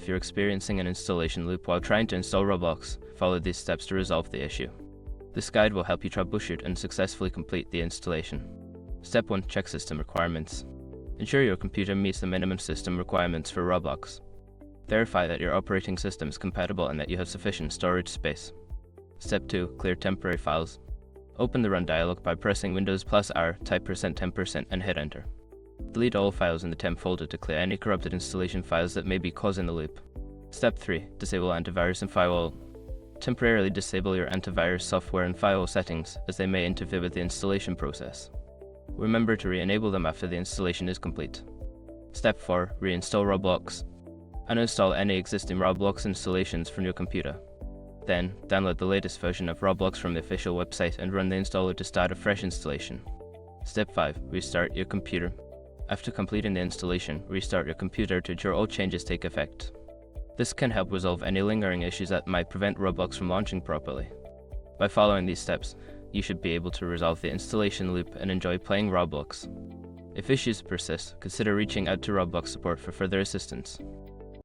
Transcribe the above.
if you're experiencing an installation loop while trying to install Roblox, follow these steps to resolve the issue. This guide will help you troubleshoot and successfully complete the installation. Step 1. Check system requirements. Ensure your computer meets the minimum system requirements for Roblox. Verify that your operating system is compatible and that you have sufficient storage space. Step 2. Clear temporary files. Open the Run dialog by pressing Windows+R, type %temp% and hit Enter. Delete all files in the temp folder to clear any corrupted installation files that may be causing the loop. Step 3. Disable antivirus and firewall. Temporarily disable your antivirus software and firewall settings, as they may interfere with the installation process. Remember to re-enable them after the installation is complete. Step 4. Reinstall Roblox. Uninstall any existing Roblox installations from your computer. Then, download the latest version of Roblox from the official website and run the installer to start a fresh installation. Step 5. Restart your computer. After completing the installation, restart your computer to ensure all changes take effect. This can help resolve any lingering issues that might prevent Roblox from launching properly. By following these steps, you should be able to resolve the installation loop and enjoy playing Roblox. If issues persist, consider reaching out to Roblox support for further assistance.